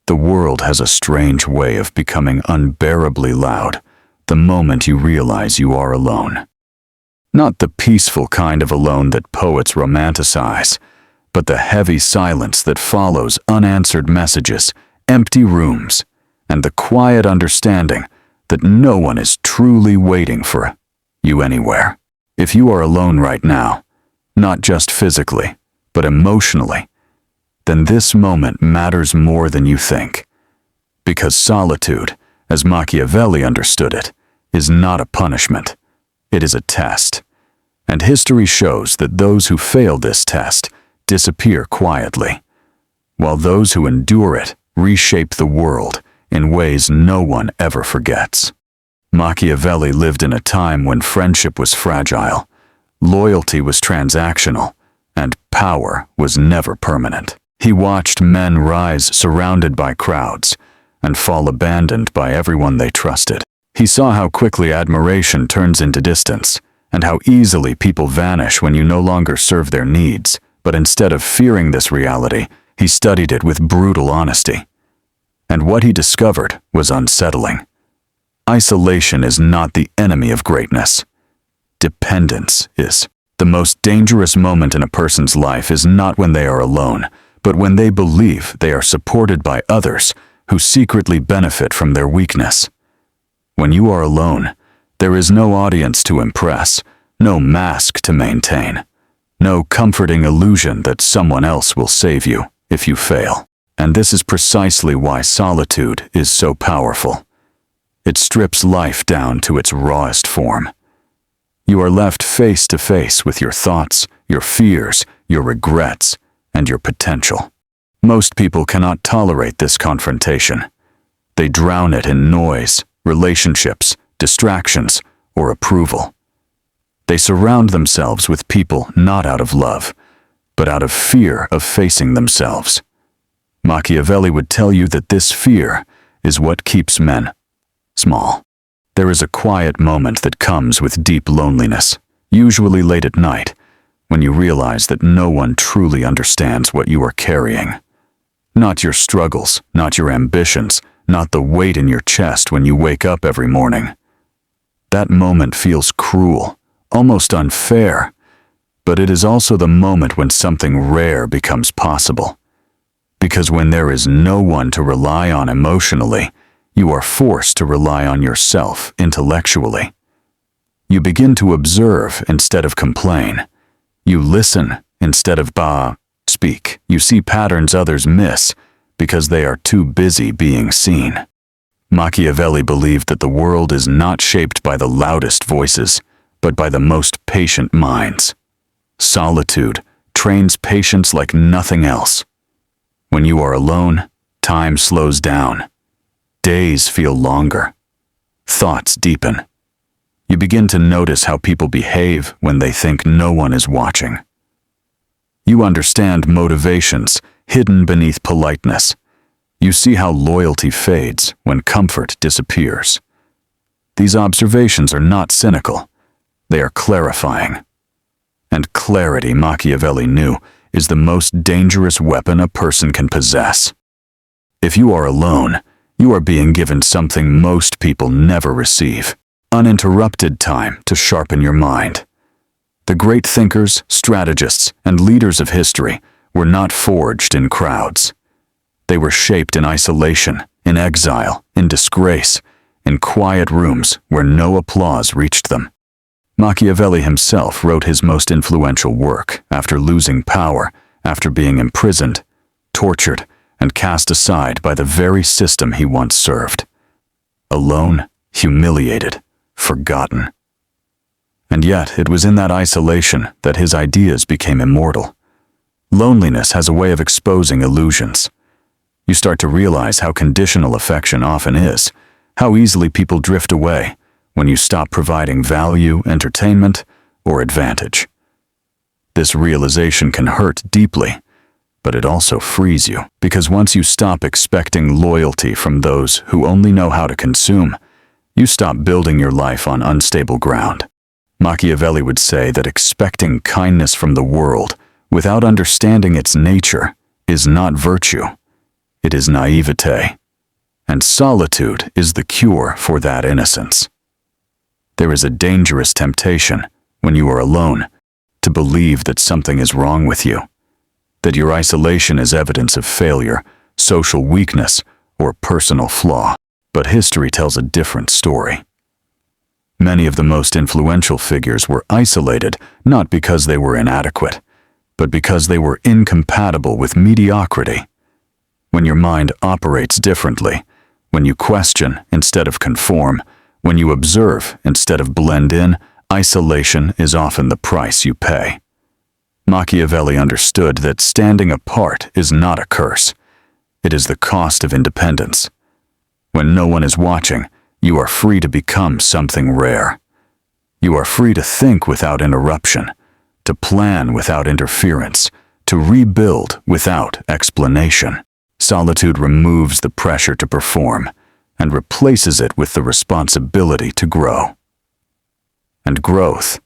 The world has a strange way of becoming unbearably loud the moment you realize you are alone. Not the peaceful kind of alone that poets romanticize, but the heavy silence that follows unanswered messages, empty rooms, and the quiet understanding that no one is truly waiting for you anywhere. If you are alone right now, not just physically, but emotionally, then this moment matters more than you think. Because solitude, as Machiavelli understood it, is not a punishment. It is a test. And history shows that those who fail this test disappear quietly, while those who endure it reshape the world in ways no one ever forgets. Machiavelli lived in a time when friendship was fragile, loyalty was transactional, and power was never permanent. He watched men rise surrounded by crowds and fall abandoned by everyone they trusted. He saw how quickly admiration turns into distance, and how easily people vanish when you no longer serve their needs. But instead of fearing this reality, he studied it with brutal honesty. And what he discovered was unsettling. Isolation is not the enemy of greatness. Dependence is. The most dangerous moment in a person's life is not when they are alone, but when they believe they are supported by others who secretly benefit from their weakness. When you are alone, there is no audience to impress, no mask to maintain, no comforting illusion that someone else will save you if you fail. And this is precisely why solitude is so powerful. It strips life down to its rawest form. You are left face to face with your thoughts, your fears, your regrets, and your potential. Most people cannot tolerate this confrontation. They drown it in noise, relationships, distractions, or approval. They surround themselves with people not out of love, but out of fear of facing themselves. Machiavelli would tell you that this fear is what keeps men small. There is a quiet moment that comes with deep loneliness, usually late at night, when you realize that no one truly understands what you are carrying. Not your struggles, not your ambitions, not the weight in your chest when you wake up every morning. That moment feels cruel, almost unfair, but it is also the moment when something rare becomes possible. Because when there is no one to rely on emotionally, you are forced to rely on yourself intellectually. You begin to observe instead of complain. You listen instead of speak. You see patterns others miss because they are too busy being seen. Machiavelli believed that the world is not shaped by the loudest voices, but by the most patient minds. Solitude trains patience like nothing else. When you are alone, time slows down. Days feel longer. Thoughts deepen. You begin to notice how people behave when they think no one is watching. You understand motivations hidden beneath politeness. You see how loyalty fades when comfort disappears. These observations are not cynical. They are clarifying. And clarity, Machiavelli knew, is the most dangerous weapon a person can possess. If you are alone, you are being given something most people never receive: uninterrupted time to sharpen your mind. The great thinkers, strategists, and leaders of history were not forged in crowds. They were shaped in isolation, in exile, in disgrace, in quiet rooms where no applause reached them. Machiavelli himself wrote his most influential work after losing power, after being imprisoned, tortured, and cast aside by the very system he once served. Alone, humiliated, forgotten. And yet, it was in that isolation that his ideas became immortal. Loneliness has a way of exposing illusions. You start to realize how conditional affection often is, how easily people drift away when you stop providing value, entertainment, or advantage. This realization can hurt deeply, but it also frees you, because once you stop expecting loyalty from those who only know how to consume, you stop building your life on unstable ground. Machiavelli would say that expecting kindness from the world without understanding its nature is not virtue, it is naivete. And solitude is the cure for that innocence. There is a dangerous temptation, when you are alone, to believe that something is wrong with you, that your isolation is evidence of failure, social weakness, or personal flaw. But history tells a different story. Many of the most influential figures were isolated not because they were inadequate, but because they were incompatible with mediocrity. When your mind operates differently, when you question instead of conform, when you observe instead of blend in, isolation is often the price you pay. Machiavelli understood that standing apart is not a curse. It is the cost of independence. When no one is watching, you are free to become something rare. You are free to think without interruption, to plan without interference, to rebuild without explanation. Solitude removes the pressure to perform and replaces it with the responsibility to grow. And growth,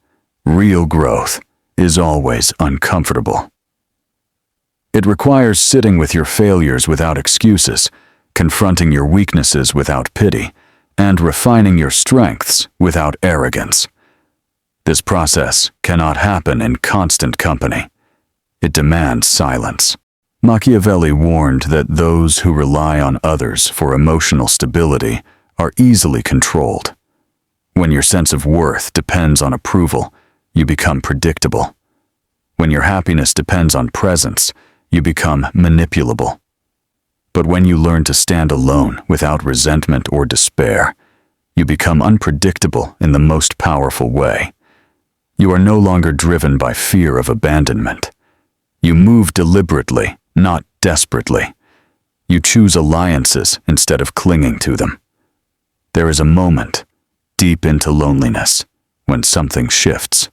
real growth, is always uncomfortable. It requires sitting with your failures without excuses, confronting your weaknesses without pity, and refining your strengths without arrogance. This process cannot happen in constant company. It demands silence. Machiavelli warned that those who rely on others for emotional stability are easily controlled. When your sense of worth depends on approval, you become predictable. When your happiness depends on presence, you become manipulable. But when you learn to stand alone without resentment or despair, you become unpredictable in the most powerful way. You are no longer driven by fear of abandonment. You move deliberately, not desperately. You choose alliances instead of clinging to them. There is a moment, deep into loneliness, when something shifts.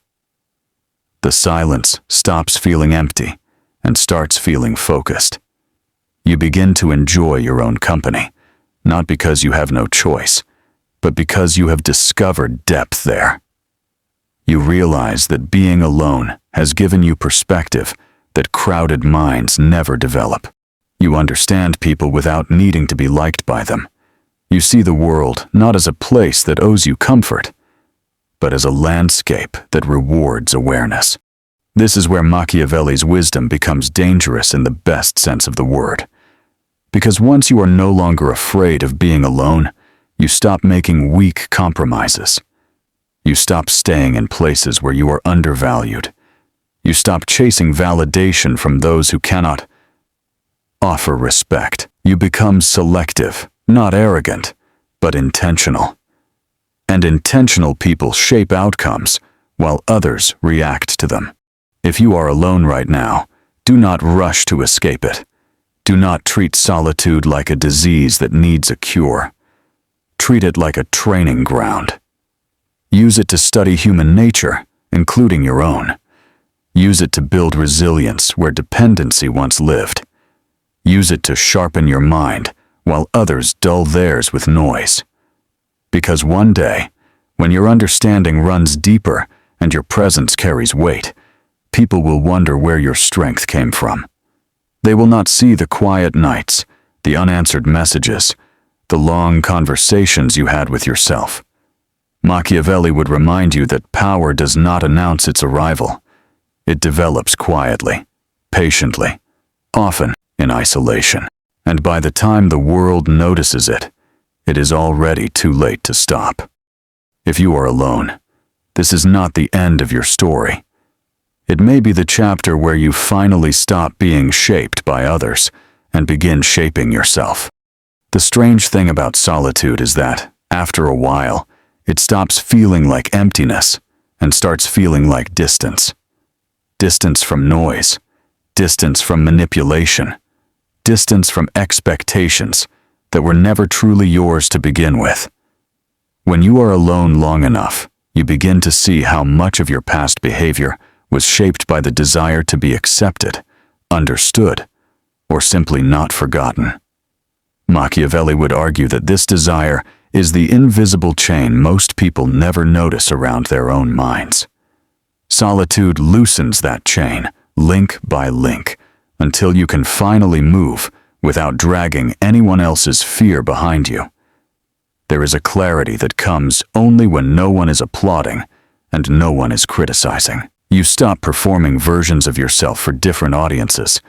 The silence stops feeling empty and starts feeling focused. You begin to enjoy your own company, not because you have no choice, but because you have discovered depth there. You realize that being alone has given you perspective that crowded minds never develop. You understand people without needing to be liked by them. You see the world not as a place that owes you comfort, but as a landscape that rewards awareness. This is where Machiavelli's wisdom becomes dangerous in the best sense of the word. Because once you are no longer afraid of being alone, you stop making weak compromises. You stop staying in places where you are undervalued. You stop chasing validation from those who cannot offer respect. You become selective, not arrogant, but intentional. And intentional people shape outcomes, while others react to them. If you are alone right now, do not rush to escape it. Do not treat solitude like a disease that needs a cure. Treat it like a training ground. Use it to study human nature, including your own. Use it to build resilience where dependency once lived. Use it to sharpen your mind while others dull theirs with noise. Because one day, when your understanding runs deeper and your presence carries weight, people will wonder where your strength came from. They will not see the quiet nights, the unanswered messages, the long conversations you had with yourself. Machiavelli would remind you that power does not announce its arrival. It develops quietly, patiently, often in isolation. And by the time the world notices it, it is already too late to stop. If you are alone, this is not the end of your story. It may be the chapter where you finally stop being shaped by others and begin shaping yourself. The strange thing about solitude is that, after a while, it stops feeling like emptiness and starts feeling like distance. Distance from noise, distance from manipulation, distance from expectations that were never truly yours to begin with. When you are alone long enough, you begin to see how much of your past behavior was shaped by the desire to be accepted, understood, or simply not forgotten. Machiavelli would argue that this desire is the invisible chain most people never notice around their own minds. Solitude loosens that chain, link by link, until you can finally move without dragging anyone else's fear behind you. There is a clarity that comes only when no one is applauding and no one is criticizing. You stop performing versions of yourself for different audiences.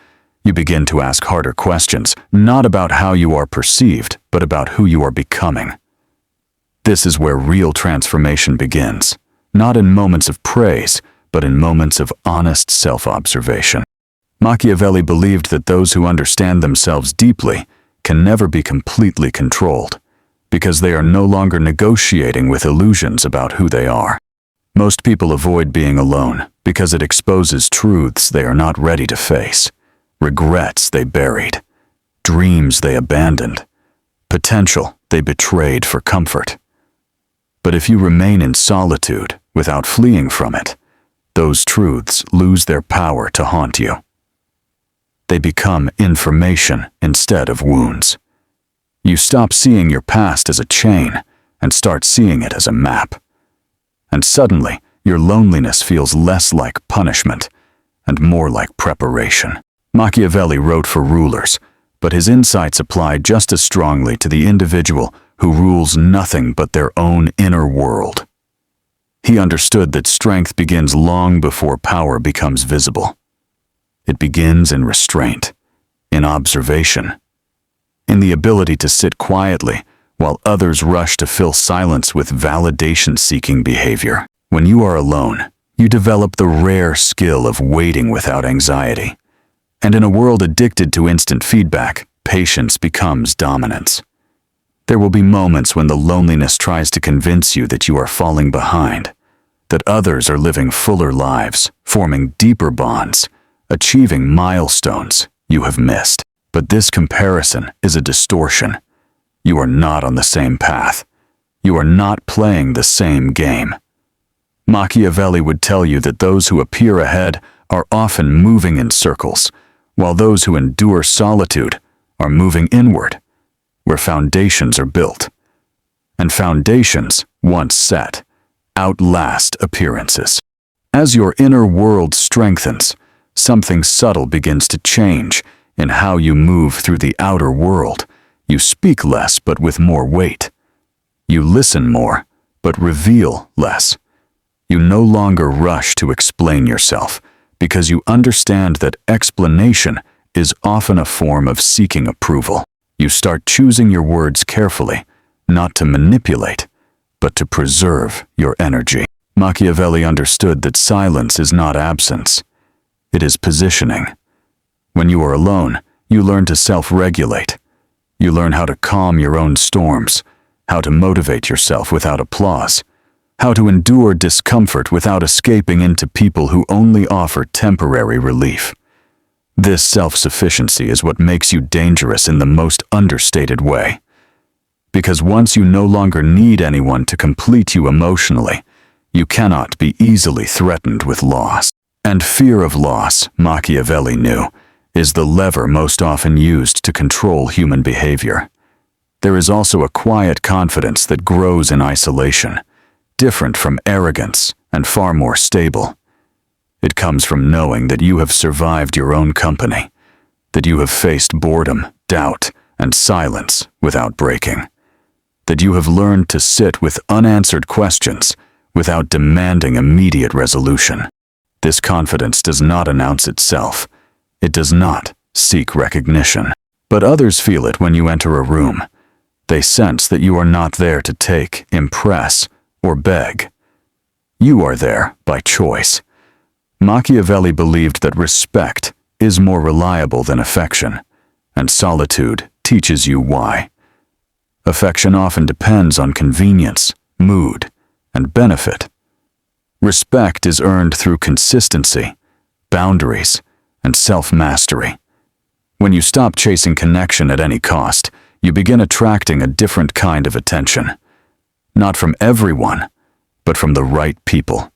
You begin to ask harder questions, not about how you are perceived, but about who you are becoming. This is where real transformation begins, not in moments of praise, but in moments of honest self-observation. Machiavelli believed that those who understand themselves deeply can never be completely controlled, because they are no longer negotiating with illusions about who they are. Most people avoid being alone because it exposes truths they are not ready to face, regrets they buried, dreams they abandoned, potential they betrayed for comfort. But if you remain in solitude without fleeing from it, those truths lose their power to haunt you. They become information instead of wounds. You stop seeing your past as a chain and start seeing it as a map. And suddenly, your loneliness feels less like punishment and more like preparation. Machiavelli wrote for rulers, but his insights apply just as strongly to the individual who rules nothing but their own inner world. He understood that strength begins long before power becomes visible. It begins in restraint, in observation, in the ability to sit quietly while others rush to fill silence with validation-seeking behavior. When you are alone, you develop the rare skill of waiting without anxiety. And in a world addicted to instant feedback, patience becomes dominance. There will be moments when the loneliness tries to convince you that you are falling behind, that others are living fuller lives, forming deeper bonds, achieving milestones you have missed. But this comparison is a distortion. You are not on the same path. You are not playing the same game. Machiavelli would tell you that those who appear ahead are often moving in circles, while those who endure solitude are moving inward, where foundations are built. And foundations, once set, outlast appearances. As your inner world strengthens, something subtle begins to change in how you move through the outer world. You speak less but with more weight. You listen more, but reveal less. You no longer rush to explain yourself, because you understand that explanation is often a form of seeking approval. You start choosing your words carefully, not to manipulate, but to preserve your energy. Machiavelli understood that silence is not absence. It is positioning. When you are alone, you learn to self-regulate. You learn how to calm your own storms, how to motivate yourself without applause, how to endure discomfort without escaping into people who only offer temporary relief. This self-sufficiency is what makes you dangerous in the most understated way. Because once you no longer need anyone to complete you emotionally, you cannot be easily threatened with loss. And fear of loss, Machiavelli knew, is the lever most often used to control human behavior. There is also a quiet confidence that grows in isolation, different from arrogance and far more stable. It comes from knowing that you have survived your own company, that you have faced boredom, doubt, and silence without breaking, that you have learned to sit with unanswered questions without demanding immediate resolution. This confidence does not announce itself. It does not seek recognition. But others feel it when you enter a room. They sense that you are not there to take, impress, or beg. You are there by choice. Machiavelli believed that respect is more reliable than affection, and solitude teaches you why. Affection often depends on convenience, mood, and benefit. Respect is earned through consistency, boundaries, and self-mastery. When you stop chasing connection at any cost, you begin attracting a different kind of attention. Not from everyone, but from the right people.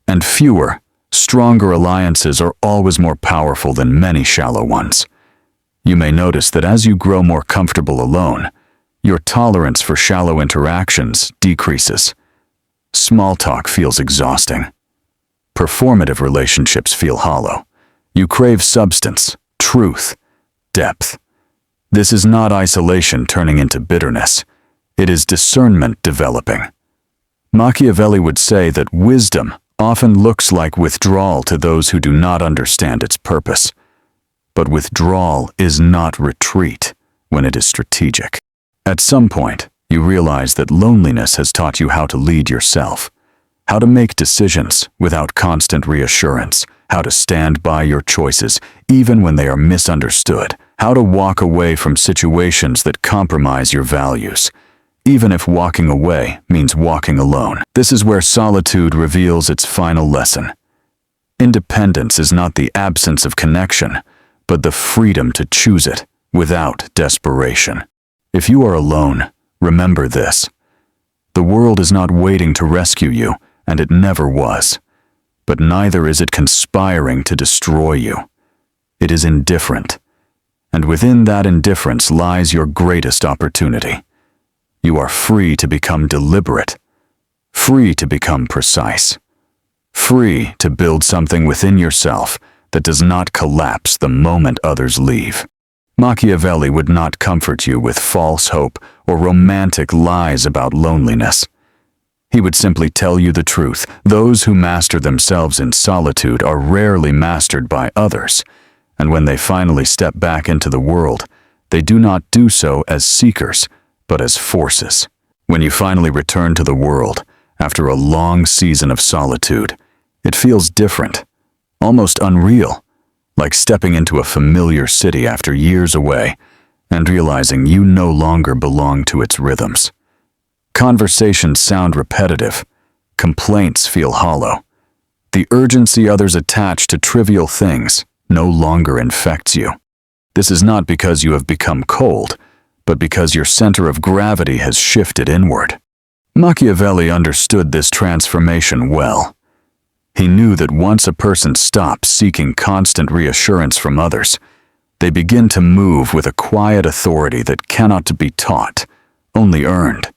And fewer, stronger alliances are always more powerful than many shallow ones. You may notice that as you grow more comfortable alone, your tolerance for shallow interactions decreases. Small talk feels exhausting. Performative relationships feel hollow. You crave substance, truth, depth. This is not isolation turning into bitterness. It is discernment developing. Machiavelli would say that wisdom often looks like withdrawal to those who do not understand its purpose. But withdrawal is not retreat when it is strategic. At some point, you realize that loneliness has taught you how to lead yourself, how to make decisions without constant reassurance, how to stand by your choices even when they are misunderstood, how to walk away from situations that compromise your values, even if walking away means walking alone. This is where solitude reveals its final lesson. Independence is not the absence of connection, but the freedom to choose it without desperation. If you are alone, remember this. The world is not waiting to rescue you, and it never was. But neither is it conspiring to destroy you. It is indifferent. And within that indifference lies your greatest opportunity. You are free to become deliberate, free to become precise, free to build something within yourself that does not collapse the moment others leave. Machiavelli would not comfort you with false hope or romantic lies about loneliness. He would simply tell you the truth. Those who master themselves in solitude are rarely mastered by others, and when they finally step back into the world, they do not do so as seekers, but as forces. When you finally return to the world, after a long season of solitude, it feels different, almost unreal, like stepping into a familiar city after years away and realizing you no longer belong to its rhythms. Conversations sound repetitive. Complaints feel hollow. The urgency others attach to trivial things no longer infects you. This is not because you have become cold, but because your center of gravity has shifted inward. Machiavelli understood this transformation well. He knew that once a person stops seeking constant reassurance from others, they begin to move with a quiet authority that cannot be taught, only earned.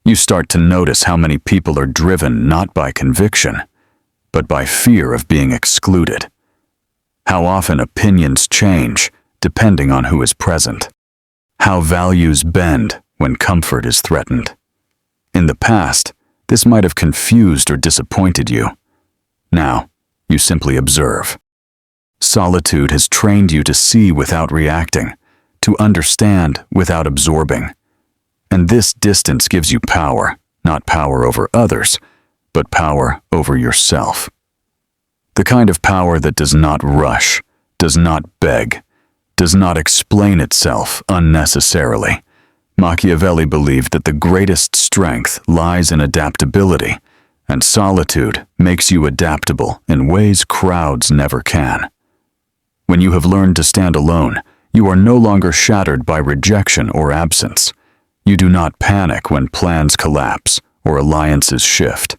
You start to notice how many people are driven not by conviction, but by fear of being excluded. How often opinions change depending on who is present. How values bend when comfort is threatened. In the past, this might have confused or disappointed you. Now, you simply observe. Solitude has trained you to see without reacting, to understand without absorbing. And this distance gives you power, not power over others, but power over yourself. The kind of power that does not rush, does not beg, does not explain itself unnecessarily. Machiavelli believed that the greatest strength lies in adaptability, and solitude makes you adaptable in ways crowds never can. When you have learned to stand alone, you are no longer shattered by rejection or absence. You do not panic when plans collapse or alliances shift.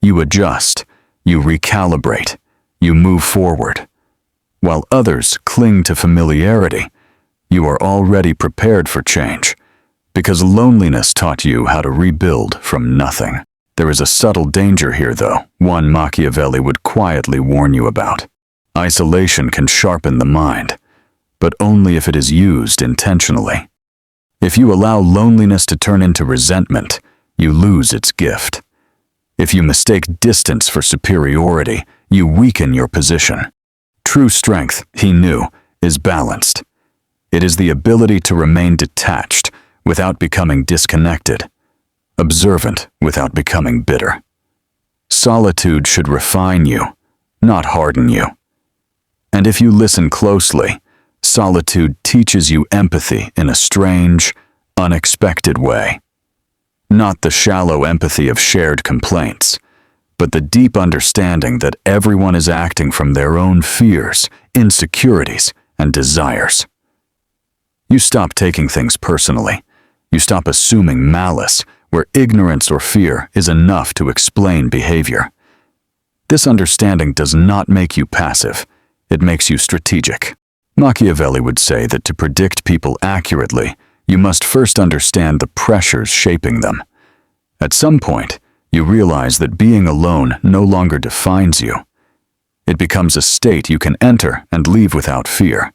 You adjust, you recalibrate, you move forward. While others cling to familiarity, you are already prepared for change, because loneliness taught you how to rebuild from nothing. There is a subtle danger here, though, one Machiavelli would quietly warn you about. Isolation can sharpen the mind, but only if it is used intentionally. If you allow loneliness to turn into resentment, you lose its gift. If you mistake distance for superiority, you weaken your position. True strength, he knew, is balanced. It is the ability to remain detached without becoming disconnected, observant without becoming bitter. Solitude should refine you, not harden you. And if you listen closely, solitude teaches you empathy in a strange, unexpected way. Not the shallow empathy of shared complaints, but the deep understanding that everyone is acting from their own fears, insecurities, and desires. You stop taking things personally. You stop assuming malice where ignorance or fear is enough to explain behavior. This understanding does not make you passive. It makes you strategic. Machiavelli would say that to predict people accurately, you must first understand the pressures shaping them. At some point, you realize that being alone no longer defines you. It becomes a state you can enter and leave without fear.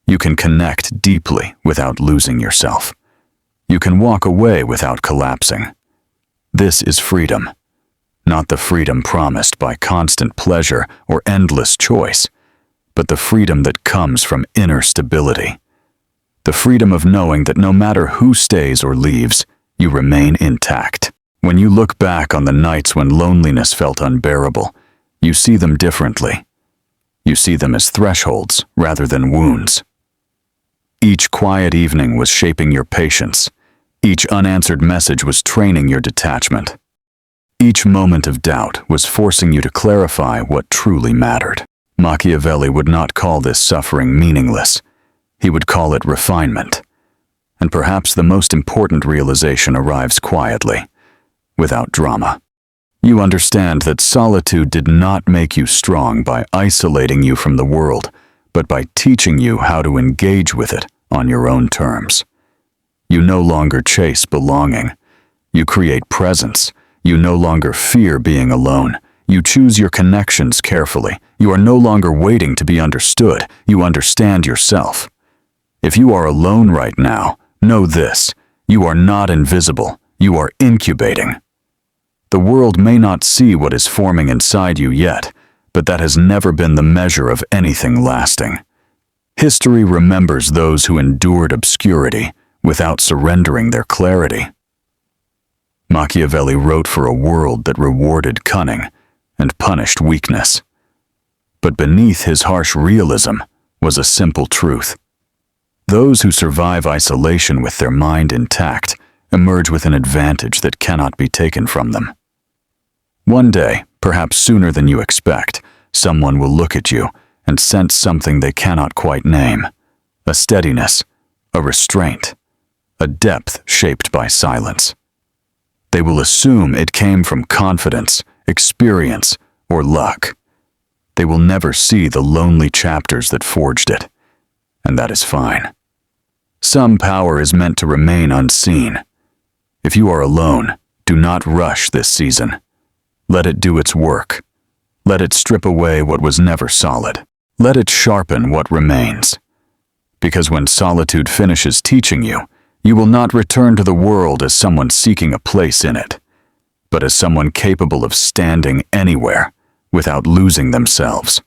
You can connect deeply without losing yourself. You can walk away without collapsing. This is freedom. Not the freedom promised by constant pleasure or endless choice, but the freedom that comes from inner stability. The freedom of knowing that no matter who stays or leaves, you remain intact. When you look back on the nights when loneliness felt unbearable, you see them differently. You see them as thresholds rather than wounds. Each quiet evening was shaping your patience. Each unanswered message was training your detachment. Each moment of doubt was forcing you to clarify what truly mattered. Machiavelli would not call this suffering meaningless. He would call it refinement. And perhaps the most important realization arrives quietly, without drama. You understand that solitude did not make you strong by isolating you from the world, but by teaching you how to engage with it on your own terms. You no longer chase belonging. You create presence. You no longer fear being alone. You choose your connections carefully. You are no longer waiting to be understood. You understand yourself. If you are alone right now, know this: you are not invisible. You are incubating. The world may not see what is forming inside you yet, but that has never been the measure of anything lasting. History remembers those who endured obscurity without surrendering their clarity. Machiavelli wrote for a world that rewarded cunning and punished weakness. But beneath his harsh realism was a simple truth. Those who survive isolation with their mind intact emerge with an advantage that cannot be taken from them. One day, perhaps sooner than you expect, someone will look at you and sense something they cannot quite name: a steadiness, a restraint, a depth shaped by silence. They will assume it came from confidence, experience, or luck. They will never see the lonely chapters that forged it, and that is fine. Some power is meant to remain unseen. If you are alone, do not rush this season. Let it do its work. Let it strip away what was never solid. Let it sharpen what remains. Because when solitude finishes teaching you, you will not return to the world as someone seeking a place in it, but as someone capable of standing anywhere without losing themselves.